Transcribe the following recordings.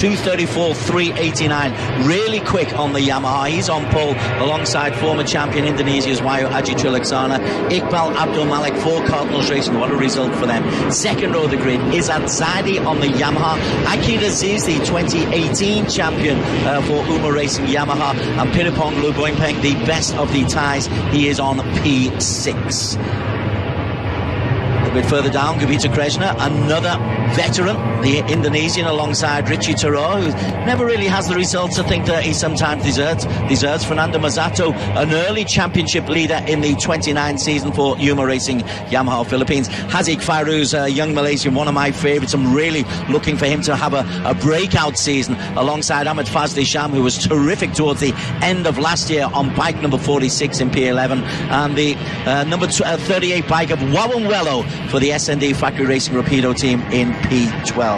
2:34.389, really quick on the Yamaha. He's on pole alongside former champion Indonesia's Wahyu Aji Cilaksana. Iqbal Abdul Malik for Cardinals Racing. What a result for them. Second row of the grid is Zaidi on the Yamaha. Akid Aziz, the 2018 champion for Uma Racing Yamaha, and Piripong Luboingpeng, the best of the ties. He is on P6. A bit further down, Gabita Krishna, another veteran, the Indonesian, alongside Richie Taro, who never really has the results I think that he sometimes deserves. Fernando Mazato, an early championship leader in the 29 season for Uma Racing Yamaha Philippines. Haziq Fairuz, a young Malaysian, one of my favourites. I'm really looking for him to have a breakout season alongside Ahmed Fazli Sham, who was terrific towards the end of last year on bike number 46 in P11, and the number 38 bike of Wawanwelo for the SND Factory Racing Rapido team in P12.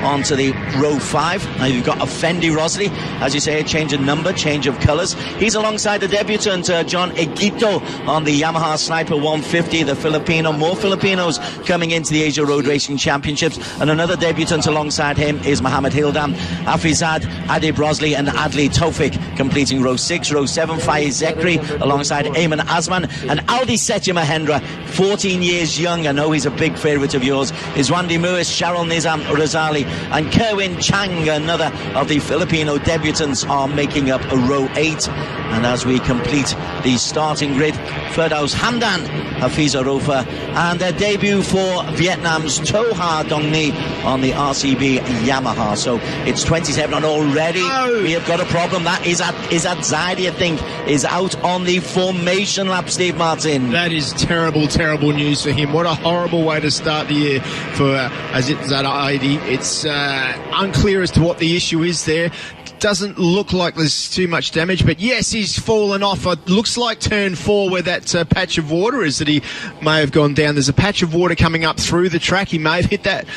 On to the row 5. Now you've got Effendi Rosli, as you say, a change of number, change of colours. He's alongside the debutant John Egito on the Yamaha Sniper 150, the Filipino. More Filipinos coming into the Asia Road Racing Championships, and another debutant alongside him is Mohammed Hildam, Afizad, Adib Rosli and Adli Tofik completing row 6. Row 7, Faiz Zekri alongside Ayman Azman and Aldi Setya Mahendra, 14 years young. I know he's a big favourite of yours. Iswandi Muis, Sharon Nizam Razali and Kerwin Chang, another of the Filipino debutants, are making up a row 8. And as we complete the starting grid, Firdaus Hamdan, Hafiza Rofa, and their debut for Vietnam's Toha Dongni on the RCB Yamaha. So it's 27, and already we have got a problem. That is at Zaidi, I think, is out on the formation lap, Steve Martin. That is terrible, terrible news for him. What a horrible way to start the year for Azit Zaidi. It's unclear as to what the issue is there. Doesn't look like there's too much damage, but yes, he's fallen off. It looks like turn 4 where that patch of water is, that he may have gone down. There's a patch of water coming up through the track. He may have hit that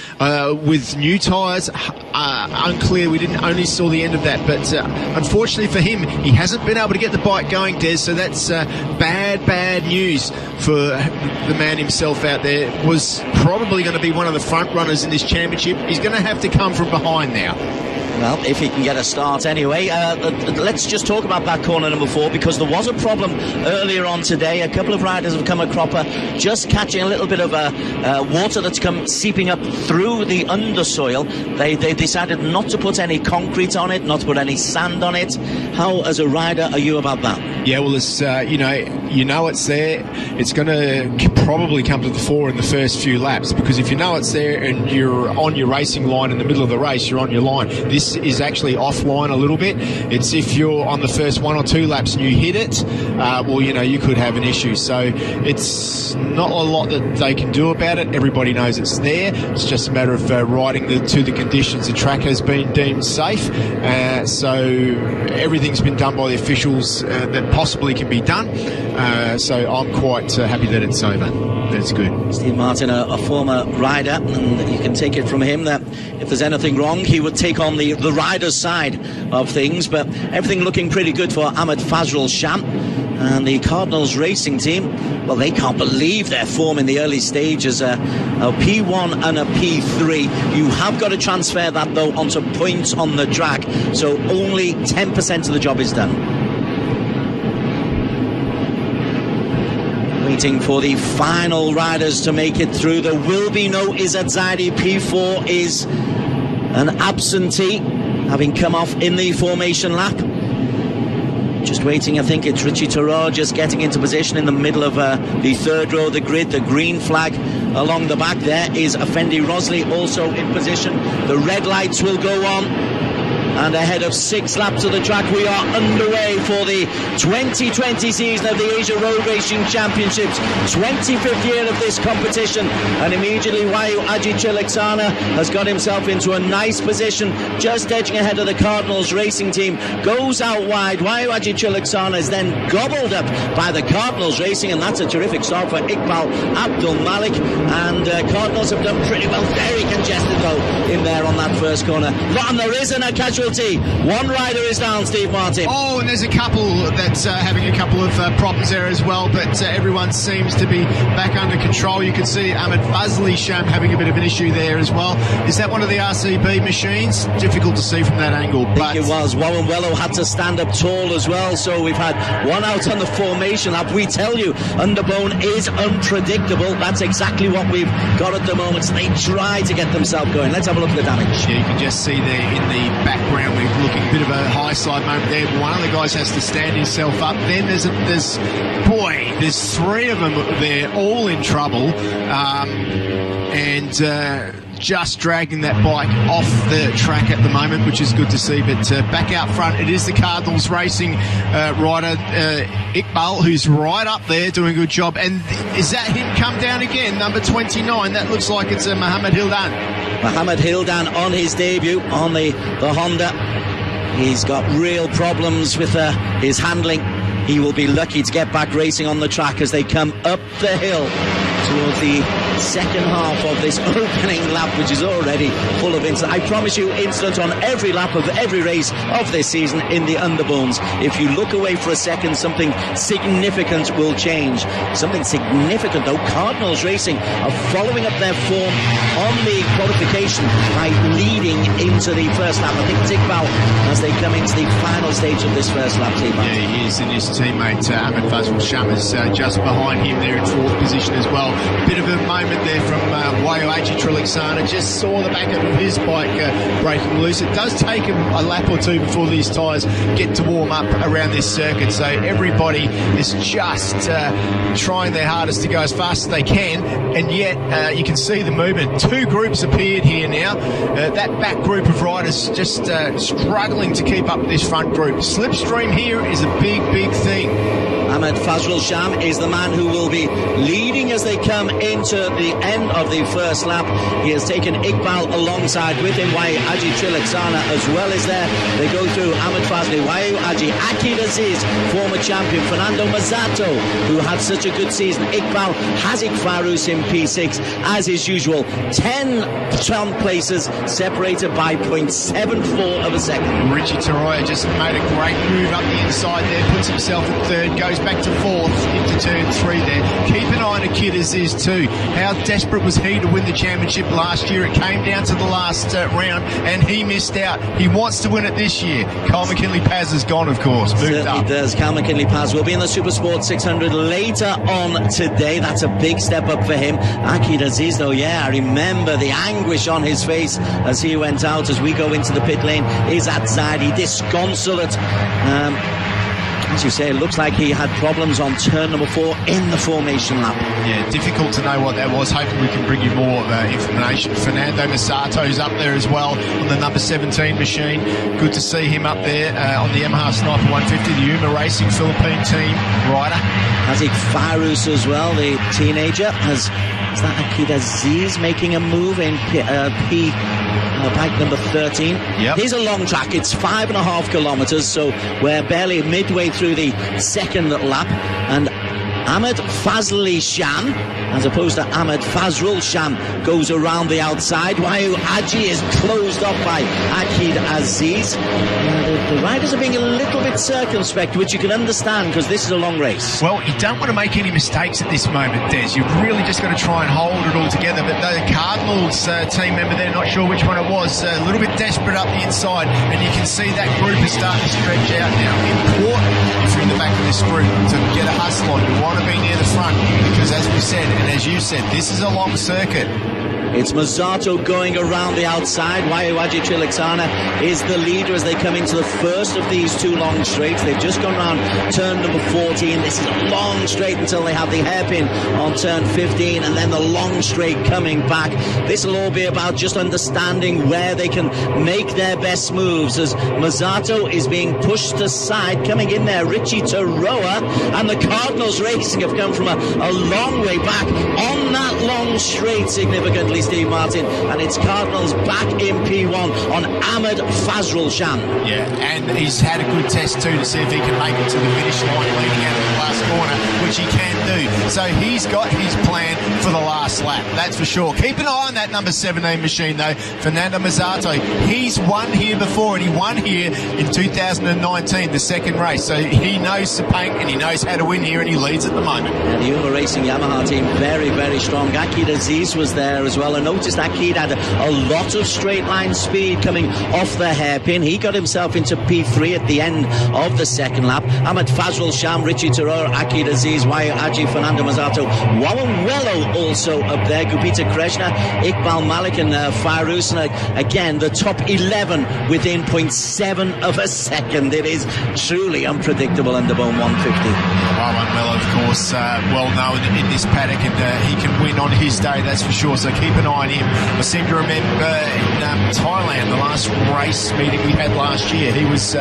with new tyres. Unclear. We didn't only saw the end of that, but unfortunately for him, he hasn't been able to get the bike going, Des, so that's bad news for the man himself out there. Was probably going to be one of the front runners in this championship. He's going to have to come from behind now. Well, if he can get a start anyway. Let's just talk about that corner number 4, because there was a problem earlier on today. A couple of riders have come a cropper, just catching a little bit of water that's come seeping up through the undersoil. They decided not to put any concrete on it, not to put any sand on it. How, as a rider, are you about that? Yeah, well, it's you know it's there. It's going to probably come to the fore in the first few laps, because if you know it's there and you're on your racing line in the middle of the race, you're on your line. This is actually offline a little bit. It's if you're on the first 1 or 2 laps and you hit it, well, you could have an issue. So it's not a lot that they can do about it. Everybody knows it's there. It's just a matter of riding to the conditions. The track has been deemed safe, so everything's been done by the officials that possibly can be done. So I'm quite happy that it's over. That's good. Steve Martin, a former rider, and you can take it from him that if there's anything wrong, he would take on the rider's side of things. But everything looking pretty good for Ahmed Fazrul Sham. And the Cardinals Racing team, well, they can't believe their form in the early stages. A P1 and a P3. You have got to transfer that, though, onto points on the track. So only 10% of the job is done. Waiting for the final riders to make it through. There will be no Izzat Zaidi. P4 is an absentee, having come off in the formation lap. Just waiting, I think it's Richie Taro just getting into position in the middle of the third row of the grid. The green flag along the back there is Effendi Rosli also in position. The red lights will go on. And ahead of 6 laps of the track, we are underway for the 2020 season of the Asia Road Racing Championships. 25th year of this competition. And immediately, Wahyu Aji Cilaksana has got himself into a nice position, just edging ahead of the Cardinals Racing team. Goes out wide. Wahyu Aji Cilaksana is then gobbled up by the Cardinals Racing, and that's a terrific start for Iqbal Abdul Malik. And Cardinals have done pretty well. Very congested, though, in there on that first corner. And there isn't a casual casualty. One rider is down, Steve Martin. Oh, and there's a couple that's having a couple of problems there as well, but everyone seems to be back under control. You can see Ahmed Fazli Sham having a bit of an issue there as well. Is that one of the RCB machines? Difficult to see from that angle. I think it was. Warren Wello had to stand up tall as well, so we've had one out on the formation lap. We tell you, Underbone is unpredictable. That's exactly what we've got at the moment. So they try to get themselves going. Let's have a look at the damage. Yeah, you can just see there in the background, we're looking a bit of a high side moment there. One of the guys has to stand himself up. Then there's three of them there, all in trouble, and just dragging that bike off the track at the moment, which is good to see. But back out front, it is the Cardinals Racing rider Iqbal, who's right up there doing a good job. And is that him come down again, number 29? That looks like it's Mohammed Hildan. Mohammed Hildan on his debut on the Honda. He's got real problems with his handling. He will be lucky to get back racing on the track as they come up the hill towards the second half of this opening lap, which is already full of incident. I promise you, incident on every lap of every race of this season in the Underbones. If you look away for a second, something significant will change. Something significant, though. Cardinals Racing are following up their form on the qualification by leading into the first lap. I think Iqbal, as they come into the final stage of this first lap, team. Yeah, he is, and his teammate Ahmed Fazl Sham is just behind him there in fourth position as well. Bit of a moment there from Wayo Aji Triliksana. Just saw the back of his bike breaking loose. It does take him a lap or two before these tyres get to warm up around this circuit, so everybody is just trying their hardest to go as fast as they can, and yet you can see the movement. Two groups appeared here now. That back group of riders just struggling to keep up with this front group. Slipstream here is a big thing. Ahmed Fazl Sham is the man who will be leading as they come into the end of the first lap. He has taken Iqbal alongside with him. Wayo Aji Triliksana as well is there. They go through Ahmed Fazli, Wayo Aji, Akid Aziz, former champion, Fernando Mazzato, who had such a good season, Iqbal, Hazik Farous in P6, as is usual. 10 places separated by 0.74 of a second. Richie Taroya just made a great move up the inside there, puts himself at third, goes back to fourth into turn 3 there. Keep an eye on Akid Aziz too. How desperate was he to win the championship last year? It came down to the last round and he missed out. He wants to win it this year. Kyle McKinley-Paz is gone, of course. Moved up. Certainly does. Kyle McKinley-Paz will be in the Supersport 600 later on today. That's a big step up for him. Akid Aziz, though, yeah, I remember the anguish on his face as he went out. As we go into the pit lane, is Zadie disconsolate. As you say, it looks like he had problems on turn number 4 in the formation lap. Yeah, difficult to know what that was. Hopefully we can bring you more information. Fernando Masato's up there as well on the number 17 machine. Good to see him up there on the Yamaha Sniper 150, the Yuma Racing Philippine team rider. Hazik Farous as well, the teenager. Is that Akid Aziz making a move in bike number 13? Yep. Here's a long track. It's 5.5 kilometers, so we're barely midway through the second lap, and Ahmed Fazli Sham, as opposed to Ahmed Fazrul Sham, goes around the outside. Wayo Aji is closed off by Akid Aziz. The riders are being a little bit circumspect, which you can understand because this is a long race. Well, you don't want to make any mistakes at this moment, Des. You've really just got to try and hold it all together. But the Cardinals team member there, not sure which one it was, a little bit desperate up the inside, and you can see that group is starting to stretch out now. Important if you're in the back of this group to get a hustle on. You want to be near the front because, as we said, and as you said, this is a long circuit. It's Mazzato going around the outside. Wayo Aji Triliksana is the leader as they come into the first of these two long straights. They've just gone around turn number 14. This is a long straight until they have the hairpin on turn 15, and then the long straight coming back. This will all be about just understanding where they can make their best moves as Mazzato is being pushed aside. Coming in there, Richie Taroa, and the Cardinals Racing have come from a long way back on that long straight, significantly Steve Martin, and it's Cardinals back in P1 on Ahmed Fazrul Sham. Yeah, and he's had a good test too to see if he can make it to the finish line leading out of the last corner, which he can do. So he's got his plan for the last lap, that's for sure. Keep an eye on that number 17 machine though, Fernando Mazzato. He's won here before, and he won here in 2019, the second race. So he knows the paint and he knows how to win here, and he leads at the moment. Yeah, the Yuma Racing Yamaha team very, very strong. Akid Aziz was there as well. I noticed Akid had a lot of straight line speed coming off the hairpin. He got himself into P3 at the end of the second lap. Ahmed Fazrul Sham, Richie Terror, Akid Aziz, Wayo Aji, Fernando Mazzato, Wawanwello also up there, Gupita Krishna, Iqbal Malik and Fairuz. And again, the top 11 within 0.7 of a second. It is truly unpredictable under Bone 150. Wawanwello, of course, well known in this paddock, and he can win on his day, that's for sure. So keep an eye on him. I seem to remember in Thailand, the last race meeting we had last year, he was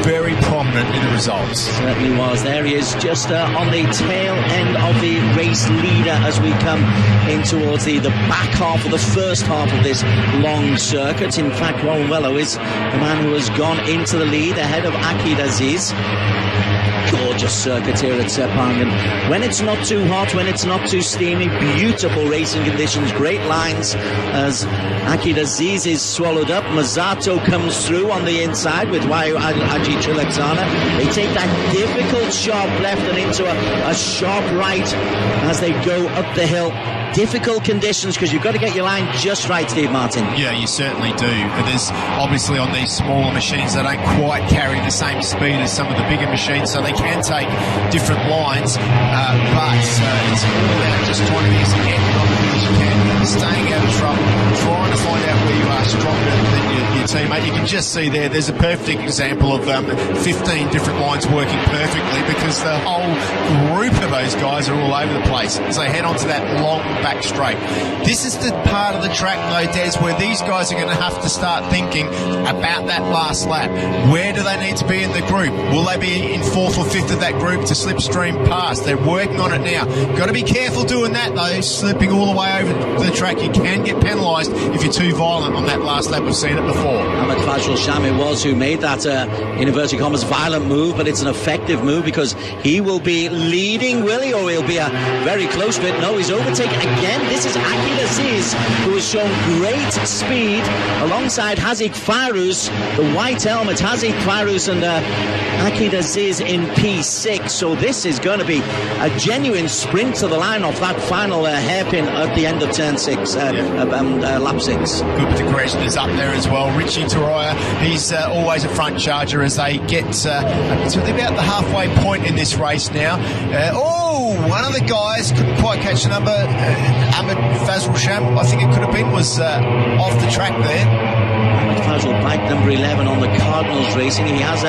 very prominent in the results. Certainly was. There he is, just on the tail end of the race leader as we come in towards the back half of the first half of this long circuit. In fact, Wawanwello is the man who has gone into the lead ahead of Akid Aziz. Gorgeous circuit here at Sepang. When it's not too hot, when it's not too steamy, beautiful racing conditions, great lines as Akid Aziz is swallowed up. Mazzato comes through on the inside with Wayo Aji Trilexana. They take that difficult sharp left and into a sharp right as they go up the hill. Difficult conditions because you've got to get your line just right, Steve Martin. Yeah, you certainly do. There's obviously on these smaller machines, they don't quite carry the same speed as some of the bigger machines, so they can take different lines, but it's all about just trying to be as economical as you can, staying out of trouble, trying to find out where you are stronger than your teammate. You can just see there's a perfect example of 15 different lines working perfectly because the whole group of those guys are all over the place as they head onto that long back straight. This is the part of the track though, Des, where these guys are going to have to start thinking about that last lap. Where do they need to be in the group? Will they be in 4th or 5th of that group to slipstream past? They're working on it now. Got to be careful doing that though, slipping all the way over the track. You can get penalised if you're too violent on that last lap. We've seen it before. Ahmed Fazrul Sham it was who made that in inverted commas violent move, but it's an effective move because he will be leading, will he? Or he'll be a very close bit. No, he's overtaken again. This is Akid Aziz, who has shown great speed alongside Hazik Fairuz, the white helmet. Hazik Fairuz and Akid Aziz in P6. So this is going to be a genuine sprint to the line off that final hairpin at the end of turn 6, lap 6. Gupta Krishna is up there as well. Richie Taraya, he's always a front charger as they get to about the halfway point in this race now. One of the guys couldn't quite catch the number. Ahmed Fazrul Sham, I think it could have been, was off the track there. Ahmed Fazrul, bike number 11 on the Cardinals Racing. He has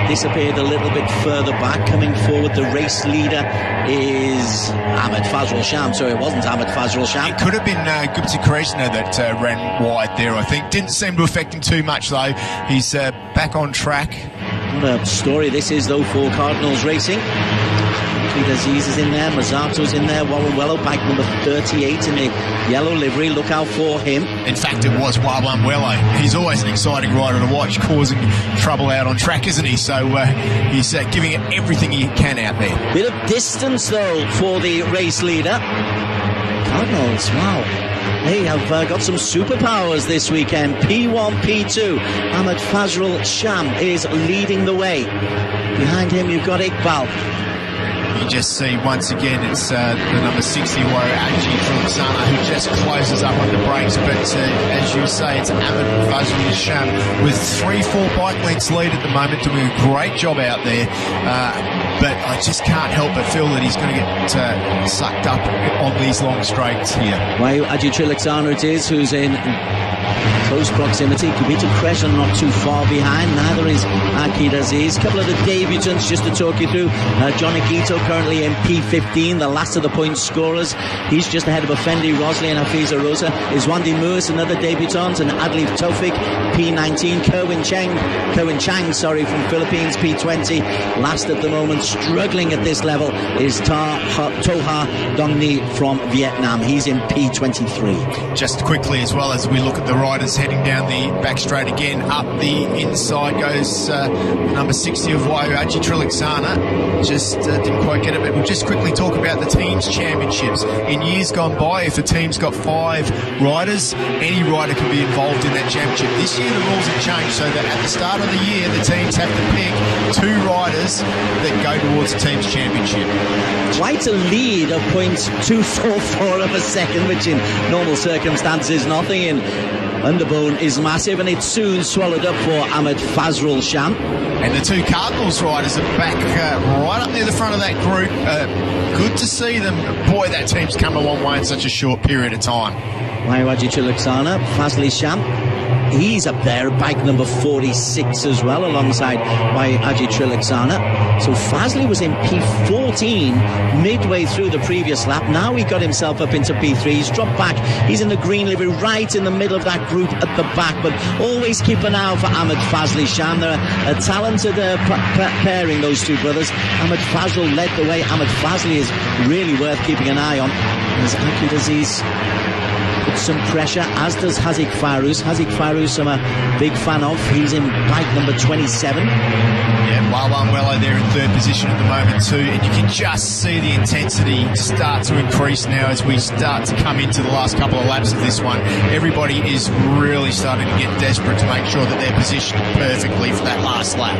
disappeared a little bit further back. Coming forward, the race leader is Ahmed Fazrul Sham. So it wasn't Ahmed Fazrul Sham. It could have been Gupta Krishna that ran wide there, I think. Didn't seem to affect him too much, though. He's back on track. What a story this is, though, for Cardinals Racing. Akid Aziz is in there, Mazzato's in there, Wawanwello, bike number 38 in the yellow livery. Look out for him. In fact, it was Wawanwello. He's always an exciting rider to watch, causing trouble out on track, isn't he? So he's giving it everything he can out there. Bit of distance, though, for the race leader. Cardinals, wow. They have got some superpowers this weekend. P1, P2. Ahmed Fazrul Sham is leading the way. Behind him, you've got Iqbal. You just see once again it's the number 60 Wayo Aji Trilexana who just closes up on the brakes, but as you say, it's Ahmed Fazrul Sham with 3-4 bike lengths lead at the moment, doing a great job out there, but I just can't help but feel that he's going to get sucked up on these long straights here. Wayo Aji Trilexana it is, who's in Close proximity. Kibito Kreshan not too far behind. Neither is Akid Aziz. Couple of the debutants just to talk you through. John Akito currently in P15, the last of the point scorers. He's just ahead of Effendi Rosley and Hafiza Rosa. Iswandi Moose, another debutant, and Adlif Tofik, P19. Kerwin Chang, from Philippines, P20. Last at the moment, struggling at this level, is Toha Dongni from Vietnam. He's in P23. Just quickly, as well as we look at the riders heading down the back straight again, up the inside goes number 60 of Waiuaji Triliksana. Just didn't quite get it, but we'll just quickly talk about the teams championships. In years gone by, if a team's got 5 riders, any rider can be involved in that championship. This year the rules have changed so that at the start of the year the teams have to pick 2 riders that go towards the team's championship. Quite a lead of 0.244 of a second, which in normal circumstances is nothing. In Underbone is massive, and it's soon swallowed up for Ahmed Fazrul Sham. And the 2 Cardinals riders are back right up near the front of that group. Good to see them. Boy, that team's come a long way in such a short period of time. Waiuaji Triliksana, Fazli Sham, he's up there, bike number 46 as well, alongside Waiuaji Triliksana. So Fazli was in P14 midway through the previous lap. Now he got himself up into P3. He's dropped back. He's in the green livery right in the middle of that group at the back. But always keep an eye out for Ahmed Fazli Sham. They're a talented pairing, those 2 brothers. Ahmed Fazl led the way. Ahmed Fazli is really worth keeping an eye on. As Akid Aziz put some pressure, as does Hazik Farouz. Hazik Farouz I'm a big fan of. He's in bike number 27. Yeah, Wawan there in 3rd position at the moment too, and you can just see the intensity start to increase now as we start to come into the last couple of laps of this one. Everybody is really starting to get desperate to make sure that they're positioned perfectly for that last lap.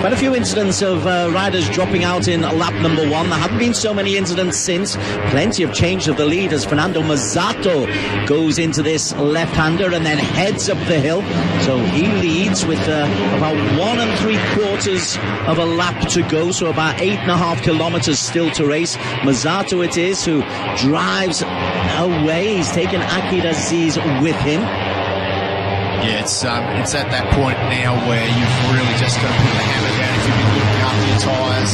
Quite a few incidents of riders dropping out in lap number 1. There haven't been so many incidents since. Plenty of change of the lead as Fernando Mazzato goes into this left-hander and then heads up the hill. So he leads with about 1 3/4 of a lap to go, so about 8.5 kilometers still to race. Mazzato it is who drives away. He's taken Akid Aziz with him. Yeah, it's at that point now where you've really just got to put the hammer down if you've been looking after your tyres.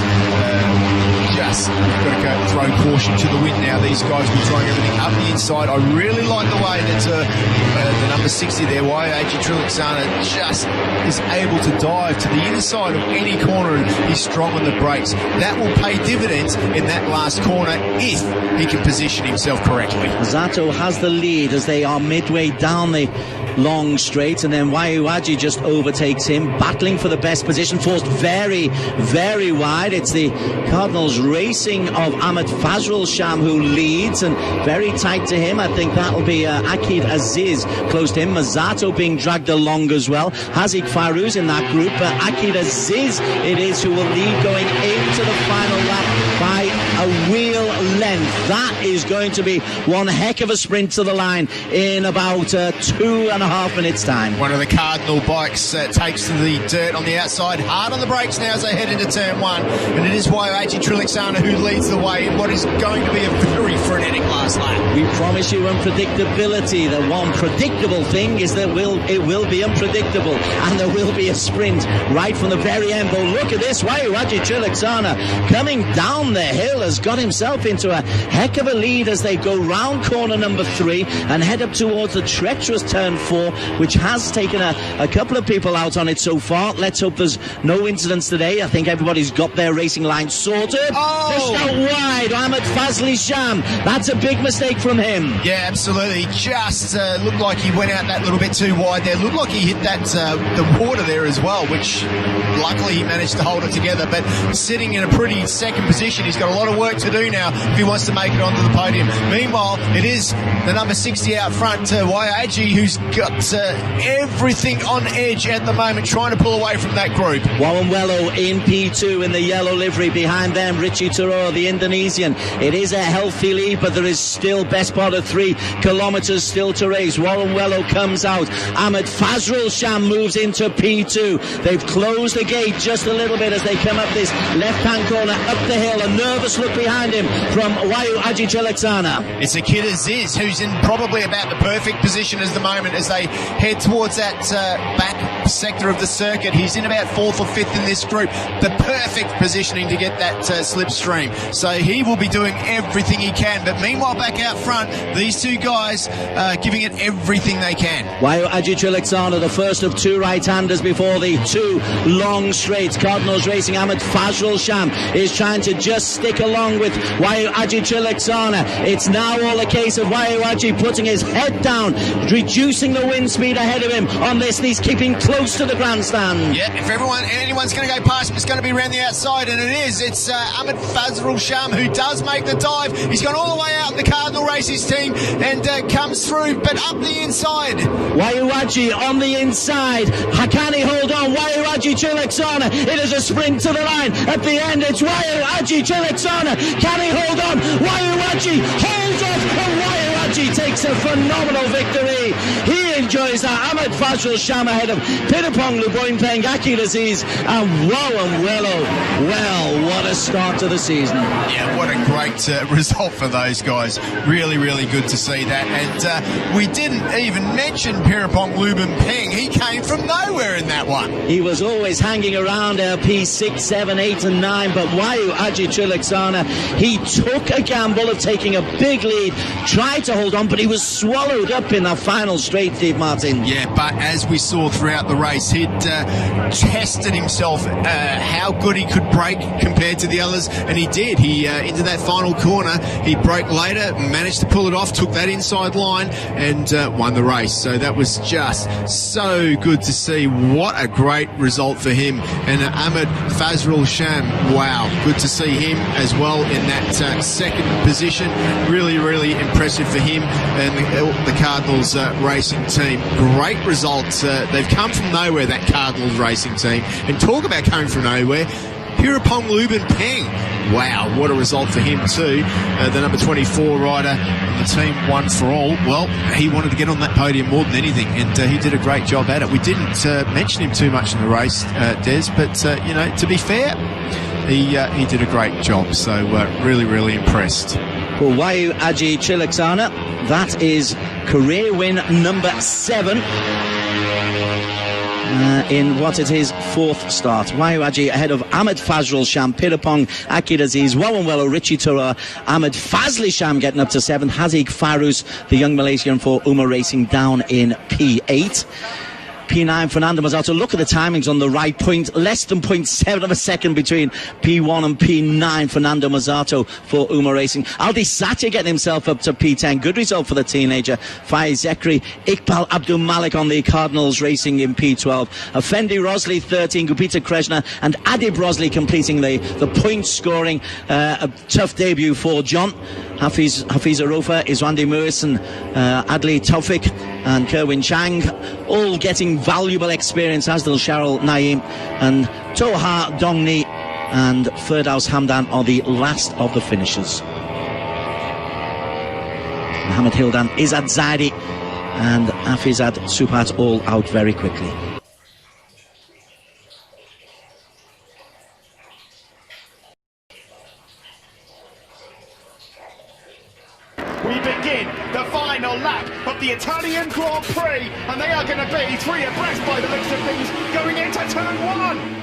You've got to go throw caution to the wind now. These guys will be throwing everything up the inside. I really like the way that the number 60 there, Waiuaji Triliksana, just is able to dive to the inside of any corner. He's strong on the brakes. That will pay dividends in that last corner if he can position himself correctly. Zato has the lead as they are midway down the long straight, and then Waiuaji just overtakes him, battling for the best position, forced very, very wide. It's the Cardinals Racing of Ahmed Fazrul Sham who leads, and very tight to him. I think that'll be Akid Aziz close to him. Mazzato being dragged along as well. Hazik Farouz in that group. Akid Aziz it is who will lead going into the final lap by a wheel length. That is going to be one heck of a sprint to the line in about 2.5 minutes time. One of the Cardinal bikes takes to the dirt on the outside, hard on the brakes now as they head into turn 1, and it is Waiuaji Triliksana who leads the way in what is going to be a very frenetic last lap. We promise you unpredictability. The one predictable thing is that it will be unpredictable, and there will be a sprint right from the very end. But look at this, Waiuaji Triliksana coming down the hill has got himself into a heck of a lead as they go round corner number 3 and head up towards the treacherous turn 4, which has taken a couple of people out on it so far. Let's hope there's no incidents today. I think everybody's got their racing line sorted. Just out wide, Ahmed Fazli Sham. That's a big mistake from him. Yeah, absolutely. Just looked like he went out that little bit too wide there. Looked like he hit that the water there as well, which luckily he managed to hold it together. But sitting in a pretty second position, he's got a lot of work to do now if he wants to make it onto the podium. Meanwhile, it is the number 60 out front, Waiuaji, who's got everything on edge at the moment, trying to pull away from that group. Wello in P2 in the yellow livery. Behind them, Richie Turo, the Indonesian. It is a healthy lead, but there is still best part of 3 kilometres still to race. Wello comes out. Ahmed Fazrul Sham moves into P2. They've closed the gate just a little bit as they come up this left-hand corner, up the hill. A nervous look behind him from Wayu Aji Chalaksana. It's a kid Aziz who's in probably about the perfect position at the moment as they head towards that back sector of the circuit. He's in about 4th or 5th in this group. The perfect positioning to get that slipstream. So he will be doing everything he can. But meanwhile, back out front, these 2 guys giving it everything they can. Wayu Aji Chalaksana, the first of 2 right-handers before the 2 long straights. Cardinals Racing, Ahmed Fazrul Sham is trying to just stick along with Wayu Aji Chalaksana. It's now all a case of Wayu Aji putting his head down, reducing the wind speed ahead of him on this. He's keeping close to the grandstand. Yeah, if anyone's going to go past him, it's going to be around the outside, and it is. It's Ahmed Fazrul Sham who does make the dive. He's gone all the way out in the Cardinal Races team and comes through, but up the inside. Wayu Aji on the inside. Can he hold on? Wayu Aji Chalaksana. It is a sprint to the line. At the end, it's Wayu Aji Chalaksana. Can he hold on? Wayu Aji holds off, and Wayu Aji takes a phenomenal victory. He enjoys that. Ahmed Fazrul Sham ahead of Pirapong Luboin Akil Aziz and Wello. Well, what a start to the season. Yeah, what a great result for those guys. Really, really good to see that. And we didn't even mention Pirapong Lubin Peng. He came from nowhere in that one. He was always hanging around P6, 7, 8 and 9, but Wayu Aji Chalaksana, he took a gamble of taking a big lead, tried to hold on, but he was swallowed up in that final straight, Steve Martin. Yeah, but as we saw throughout the race, he'd tested himself how good he could brake compared to the others, and he did. He into that final corner, he broke later, managed to pull it off, took that inside line and won the race. So that was just so good to see. What a great result for him. And Ahmed Fazrul Sham, wow, good to see him as well in that second position. Really, really impressive for him and the Cardinals racing team. Great results. They've come from nowhere, that Cardinals racing team. And talk about coming from nowhere, Pirapong Lubin Peng. Wow, what a result for him too. The number 24 rider in the team One for All. Well, he wanted to get on that podium more than anything, and he did a great job at it. We didn't mention him too much in the race, Des, but you know, to be fair, he did a great job. So really, really impressed. Well, Wayu Aji Chalaksana, that is career win number 7. In what it is, 4th start. Wayu Aji ahead of Ahmed Fazrul Sham, Pirapong Akil Aziz, Wello, Richie Tura, Ahmed Fazli Sham getting up to 7th, Haziq Farus, the young Malaysian for Umar Racing, down in P8. P9 Fernando Mazzato. Look at the timings on the right point, less than 0.7 of a second between P1 and P9 Fernando Mazzato for Umar Racing. Aldi Satya getting himself up to P10. Good result for the teenager. Faiz Zekri, Iqbal Abdul Malik on the Cardinals Racing in P12. Effendi Rosley 13, Gupita Krishna and Adib Rosley completing the point scoring. A tough debut for John. Hafiz Arofa, Iswandi Murison, Adli Taufik and Kerwin Chang, all getting valuable experience, as did Cheryl Naeem and Toha Dongni and Firdaus Hamdan are the last of the finishers. Mohammed Hildan, Izzat Zaidi and Afizad Supat all out very quickly. We begin the final lap of the Italian Grand Prix, and they are going to be 3 abreast by the looks of things going into turn 1.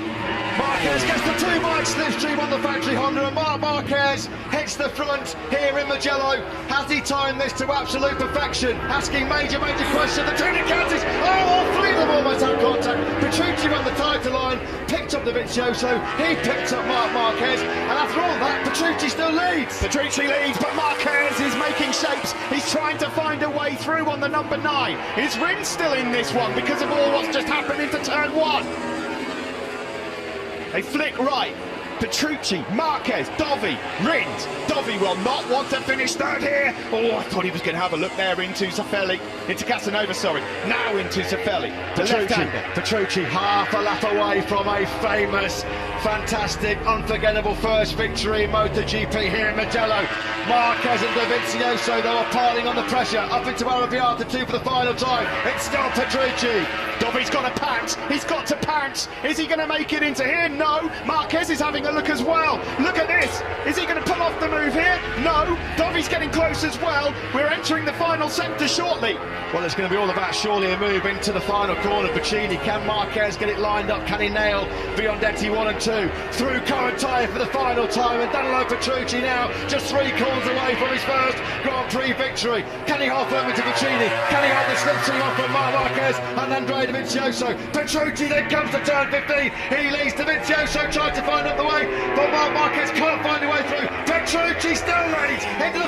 Marquez gets the 2 mic slipstream on the factory Honda, and Marc Marquez hits the front here in Mugello. Has he timed this to absolute perfection? Asking major questions. The 2 Ducatis, all 3 of them almost had contact. Petrucci on the title line, picked up the Vizioso, he picked up Marc Marquez, and after all that, Petrucci still leads. Petrucci leads, but Marquez is making shapes. He's trying to find a way through on the number 9. Is Rins still in this one because of all what's just happened into turn 1? They flick right, Petrucci, Marquez, Dovi, Rins. Dovi will not want to finish third here. Oh, I thought he was going to have a look there into Zaffelli, into Casanova, sorry. Now into Zaffelli, the left-hander. Petrucci half a lap away from a famous, fantastic, unforgettable first victory in MotoGP here in Mugello. Marquez and Dovizioso, they were piling on the pressure up into Arrabbiata 2 for the final time. It's still Petrucci. Dovi's got to pounce. He's got to pounce. Is he going to make it into here? No. Marquez is having a look as well. Look at this. Is he going to pull off the move here? No. Dovi's getting close as well. We're entering the final sector shortly. Well, it's going to be all about surely a move into the final corner. Bacchini, can Marquez get it lined up? Can he nail Biondetti 1 and 2? Through Correntine for the final time, and Danilo Petrucci now just 3 corners away from his first Grand Prix victory. Can he hold firm into Bacchini? Can he hold the slipstream off from Marquez and Andrea Dovizioso? Petrucci then comes to turn 15. He leads Dovizioso, trying to find up the way, but Marquez can't find a way through. Petrucci still leads into the